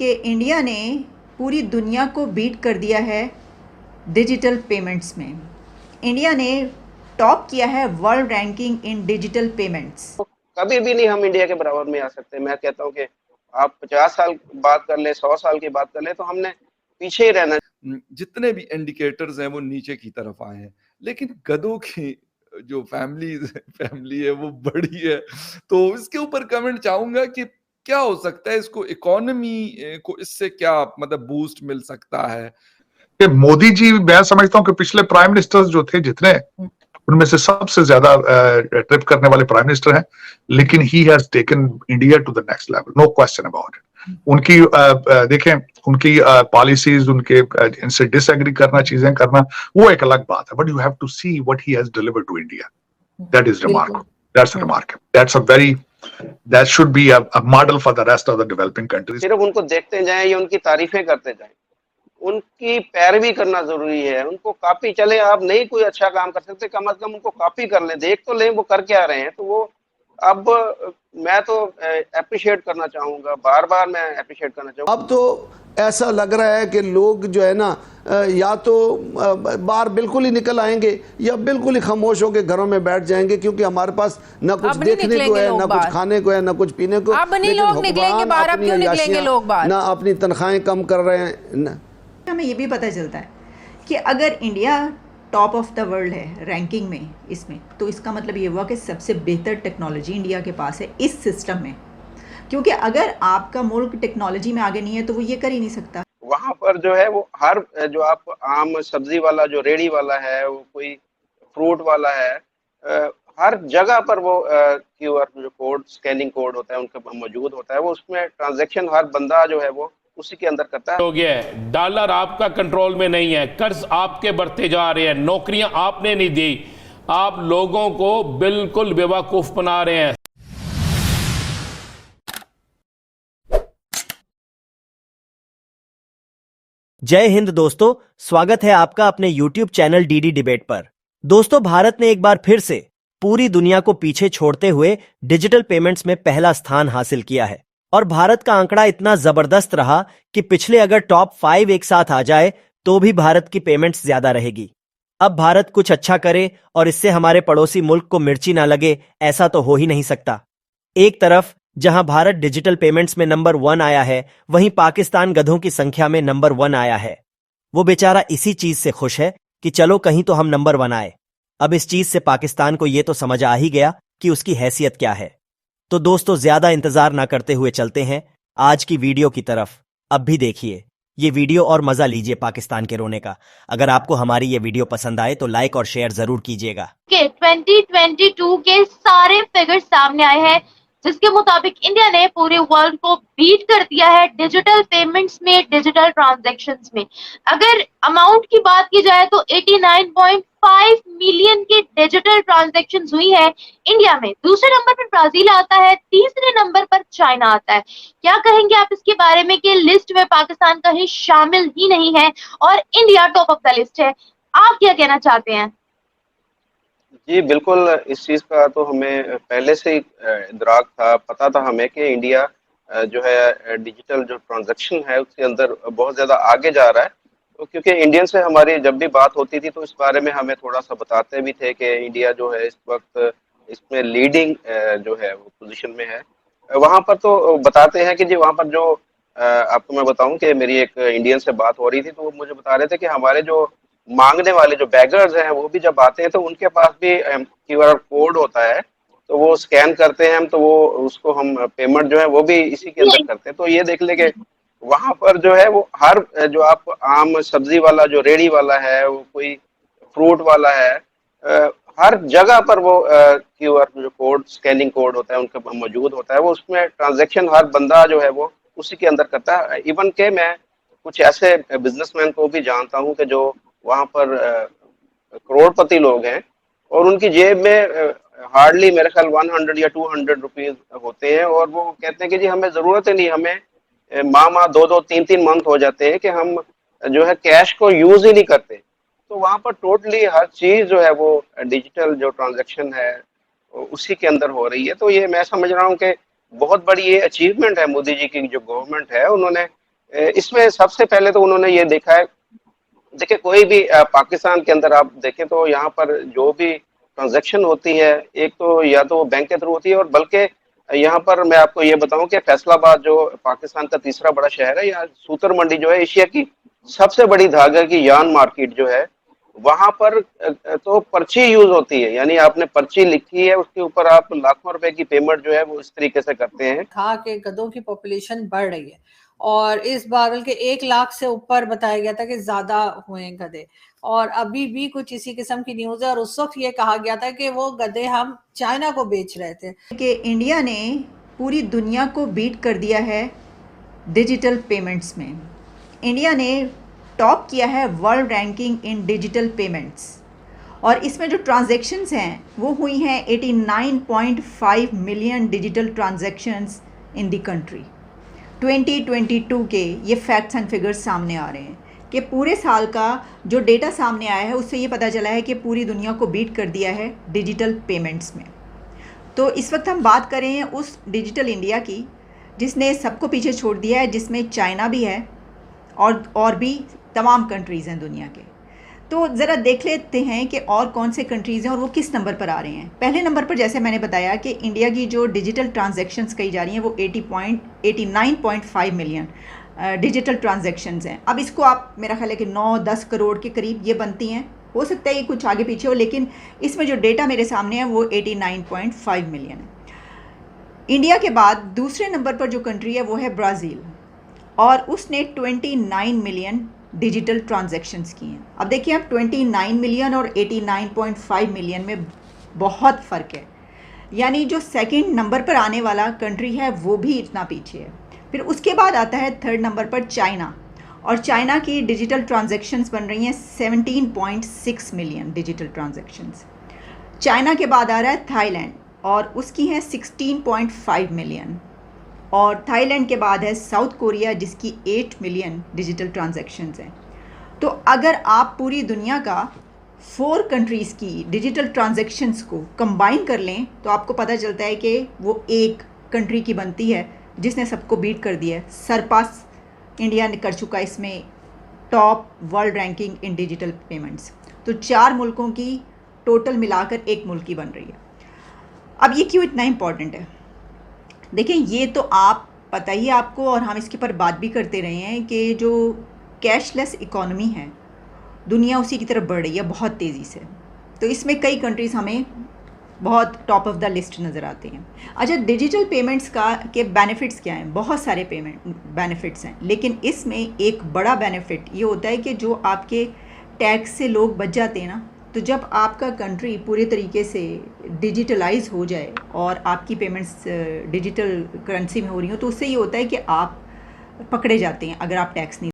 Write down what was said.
कि इंडिया ने पूरी दुनिया को बीट कर दिया है डिजिटल पेमेंट्स में। इंडिया ने टॉप किया है वर्ल्ड रैंकिंग इन डिजिटल पेमेंट्स। कभी भी नहीं हम इंडिया के बराबर में आ सकते। मैं कहता हूँ कि आप 50 साल बात कर ले, 100 साल की बात कर ले, तो हमने पीछे ही रहना। जितने भी इंडिकेटर्स हैं वो नीचे की तरफ आए हैं, लेकिन गधों की जो फैमिली है वो बड़ी है। तो इसके ऊपर कमेंट चाहूंगा कि क्या हो सकता है, इसको इकोनॉमी को इससे क्या मतलब बूस्ट मिल सकता है? कि मोदी जी, मैं समझता हूं कि पिछले प्राइम मिनिस्टर्स जो थे जितने, उनमें से सबसे ज्यादा ट्रिप करने वाले प्राइम मिनिस्टर हैं, लेकिन he has taken India to the next level, no question about it. उनकी देखें, उनकी पॉलिसीज, उनके इनसे डिसएग्री करना, चीजें करना, वो एक अलग बात है, but you have to see what he has delivered to India. That is remarkable, that's remarkable, that's a very, that should be a model for the rest of the developing countries. सिर्फ उनको देखते जाएं या उनकी तारीफें करते जाएं, उनकी पैरवी करना जरूरी है। उनको कॉपी, चले आप नहीं कोई अच्छा काम कर सकते, कम से कम उनको कॉपी कर लें, देख तो लें वो कर क्या रहे हैं। तो वो अब मैं तो अप्रिशिएट करना चाहूंगा, बार बार मैं अप्रिशिएट करना चाहूंगा। अब तो ऐसा लग रहा है कि लोग जो है ना, या तो बाहर बिल्कुल ही निकल आएंगे या बिल्कुल ही खामोश होकर घरों में बैठ जाएंगे, क्योंकि हमारे पास ना कुछ देखने को है, ना कुछ खाने को है, ना कुछ पीने को। अब नहीं लोग निकलेंगे बाहर, अब क्यों निकलेंगे लोग बाहर? ना अपनी तनख्वाहें कम कर रहे हैं ना। हमें ये भी पता चलता है कि अगर India top of the world है रैंकिंग में इसमें, तो इसका मतलब ये हुआ कि सबसे बेहतर टेक्नोलॉजी इंडिया के पास है इस सिस्टम में। क्योंकि अगर आपका मुल्क टेक्नोलॉजी में आगे नहीं है तो वो ये कर ही नहीं सकता। वहां पर जो है वो हर, जो आप आम सब्जी वाला, जो रेडी वाला है, वो कोई फ्रूट वाला है, हर जगह पर वो क्यूआर जो कोड, स्कैनिंग कोड होता है उनका मौजूद होता है। वो उसमें ट्रांजैक्शन हर बंदा जो है वो उसी के अंदर करता है। हो गया है, डॉलर आपका कंट्रोल में नहीं है, कर्ज आपके बढ़ते जा रहे हैं, नौकरियां आपने नहीं दी, आप लोगों को बिल्कुल बेवकूफ बना रहे हैं। जय हिंद दोस्तों, स्वागत है आपका अपने YouTube चैनल डीडी डिबेट पर। दोस्तों, भारत ने एक बार फिर से पूरी दुनिया को पीछे छोड़ते हुए डिजिटल पेमेंट्स में पहला स्थान हासिल किया है। और भारत का आंकड़ा इतना जबरदस्त रहा कि पिछले अगर टॉप 5 एक साथ आ जाए तो भी भारत की पेमेंट्स ज्यादा रहेगी। अब भारत कुछ अच्छा करे और इससे हमारे पड़ोसी मुल्क को मिर्ची ना लगे, ऐसा तो हो ही नहीं सकता। एक तरफ जहां भारत डिजिटल पेमेंट्स में नंबर 1 आया है, वहीं पाकिस्तान गधों की संख्या में नंबर 1 आया है। वो बेचारा इसी चीज से खुश है कि चलो कहीं तो हम नंबर 1 आए। अब इस चीज से पाकिस्तान को यह तो समझ आ ही गया कि उसकी हैसियत क्या है। तो दोस्तों, ज्यादा इंतजार ना करते हुए चलते हैं आज की वीडियो की तरफ। अब भी देखिए ये वीडियो और मजा लीजिए पाकिस्तान के रोने का। अगर आपको हमारी ये वीडियो पसंद आए तो लाइक और शेयर जरूर कीजिएगा। 2022 के सारे फिगर्स सामने आए हैं, जिसके मुताबिक इंडिया ने पूरे वर्ल्ड को बीट कर दिया है डिजिटल पेमेंट्स में, डिजिटल ट्रांजैक्शंस में। अगर अमाउंट की बात की जाए तो 89.5 मिलियन की डिजिटल ट्रांजैक्शंस हुई है इंडिया में। दूसरे नंबर पर ब्राजील आता है, तीसरे नंबर पर चाइना आता है। क्या कहेंगे आप इसके बारे में कि लिस्ट में पाकिस्तान कहीं शामिल ही नहीं है और India top of the list है? आप क्या कहना चाहते हैं? जी बिल्कुल, इस चीज़ का तो हमें पहले से ही इदराक था, पता था हमें कि इंडिया जो है डिजिटल जो ट्रांजैक्शन है उसके अंदर बहुत ज़्यादा आगे जा रहा है। तो क्योंकि इंडियन से हमारी जब भी बात होती थी तो इस बारे में हमें थोड़ा सा बताते भी थे कि इंडिया जो है इस वक्त इसमें लीडिंग जो है वो पोजीशन में है। वहाँ पर तो बताते हैं कि जी वहाँ पर जो आपको मैं बताऊं कि मेरी एक इंडियन से बात हो रही थी, तो वो मुझे बता रहे थे कि हमारे जो मांगने वाले जो बैगर्स हैं वो भी जब आते हैं तो उनके पास भी क्यूआर कोड होता है, तो वो स्कैन करते हैं हम, तो वो उसको हम पेमेंट जो है वो भी इसी के अंदर करते हैं। तो ये देख ले कि वहां पर जो है वो हर, जो आप आम सब्जी वाला, जो रेडी वाला है, वो कोई फ्रूट वाला है, हर जगह पर वो क्यूआर जो कोड, स्कैनिंग कोड होता है उनका मौजूद होता है। वो उसमें ट्रांजैक्शन हर बंदा जो है वो उसी के अंदर करता है। इवन के मैं कुछ ऐसे बिजनेसमैन को भी जानता हूँ कि जो वहां पर करोड़पति लोग हैं और उनकी जेब में हार्डली मेरे ख्याल 100 या 200 रुपीज होते हैं, और वो कहते हैं कि जी हमें जरूरत ही नहीं, हमें माह 2-2, 3-3 मंथ हो जाते हैं कि हम जो है कैश को यूज ही नहीं करते। तो वहां पर टोटली हर चीज जो है वो डिजिटल जो ट्रांजैक्शन है उसी के अंदर हो रही है। तो ये मैं समझ रहा हूँ कि बहुत बड़ी ये अचीवमेंट है मोदी जी की, जो गवर्नमेंट है उन्होंने इसमें सबसे पहले तो उन्होंने ये देखा है, देखिए कोई भी पाकिस्तान के अंदर आप देखें तो यहाँ पर जो भी ट्रांजैक्शन होती है, एक तो या तो बैंक के थ्रू होती है, और बल्कि यहाँ पर मैं आपको ये बताऊं कि फैसलाबाद जो पाकिस्तान का तीसरा बड़ा शहर है, यहाँ सूतर मंडी जो है एशिया की सबसे बड़ी धागा की यार्न मार्केट जो है, वहां पर तो पर्ची यूज होती है, यानी आपने पर्ची लिखी है, उसके ऊपर आप लाखों रुपए की पेमेंट जो है वो इस तरीके से करते हैं। कहा कि गधों की पॉपुलेशन बढ़ रही है और इस बार बल्कि 1 लाख से ऊपर बताया गया था कि ज्यादा हुए हैं गधे, और अभी भी कुछ इसी किस्म की न्यूज है। और उस वक्त ये कहा गया था कि वो गधे हम चाइना को बेच रहे थे। कि इंडिया ने पूरी दुनिया को बीट कर दिया है डिजिटल पेमेंट्स में। इंडिया ने टॉप किया है वर्ल्ड रैंकिंग इन डिजिटल पेमेंट्स, और इसमें जो ट्रांजैक्शंस हैं वो हुई हैं 89.5 million digital transactions in the country. 2022 के ये फैक्ट्स एंड फिगर्स सामने आ रहे हैं कि पूरे साल का जो डेटा सामने आया है उससे ये पता चला है कि पूरी दुनिया को बीट कर दिया है डिजिटल पेमेंट्स में। तो इस वक्त हम बात कर रहे हैं उस डिजिटल इंडिया की जिसने सबको पीछे छोड़ दिया है, जिसमें चाइना भी है और भी तमाम कंट्रीज़ हैं दुनिया के। तो ज़रा देख लेते हैं कि और कौन से कंट्रीज़ हैं और वो किस नंबर पर आ रहे हैं। पहले नंबर पर जैसे मैंने बताया कि इंडिया की जो डिजिटल ट्रांजैक्शंस कही जा रही हैं वो 89.5 मिलियन डिजिटल ट्रांजैक्शंस हैं। अब इसको आप मेरा ख्याल है कि 9-10 करोड़ के करीब ये बनती हैं, हो सकता है ये कुछ आगे पीछे हो, लेकिन इसमें जो डेटा मेरे सामने है वो 89.5 मिलियन है। इंडिया के बाद दूसरे नंबर पर जो कंट्री है वो है ब्राज़ील, और उसने 29 मिलियन डिजिटल ट्रांजैक्शंस की हैं। अब देखिए आप 29 मिलियन और 89.5 मिलियन में बहुत फ़र्क है, यानी जो सेकंड नंबर पर आने वाला कंट्री है वो भी इतना पीछे है। फिर उसके बाद आता है थर्ड नंबर पर चाइना, और चाइना की डिजिटल ट्रांजैक्शंस बन रही हैं 17.6 मिलियन डिजिटल ट्रांजैक्शंस। चाइना के बाद आ रहा है थाईलैंड, और उसकी है 16.5 मिलियन, और थाईलैंड के बाद है साउथ कोरिया जिसकी 8 मिलियन डिजिटल ट्रांजैक्शंस हैं। तो अगर आप पूरी दुनिया का 4 कंट्रीज़ की डिजिटल ट्रांजैक्शंस को कंबाइन कर लें तो आपको पता चलता है कि वो एक कंट्री की बनती है जिसने सबको बीट कर दिया है। सरपास इंडिया ने कर चुका है इसमें टॉप वर्ल्ड रैंकिंग इन डिजिटल पेमेंट्स। तो 4 मुल्कों की टोटल मिलाकर एक मुल्क की बन रही है। अब ये क्यों इतना इम्पॉर्टेंट है? देखिए ये तो आप पता ही आपको, और हम इसके ऊपर बात भी करते रहे हैं कि जो कैशलेस इकॉनमी है दुनिया उसी की तरफ बढ़ रही है बहुत तेज़ी से। तो इसमें कई कंट्रीज़ हमें बहुत टॉप ऑफ द लिस्ट नज़र आते हैं। अच्छा, डिजिटल पेमेंट्स के बेनिफिट्स क्या हैं? बहुत सारे बेनिफिट्स हैं, लेकिन इसमें एक बड़ा बेनिफिट ये होता है कि जो आपके टैक्स से लोग बच जाते हैं ना, तो जब आपका कंट्री पूरे तरीके से डिजिटलाइज हो जाए और आपकी पेमेंट्स डिजिटल करेंसी में हो रही हो, तो उससे ये होता है कि आप पकड़े जाते हैं अगर आप टैक्स नहीं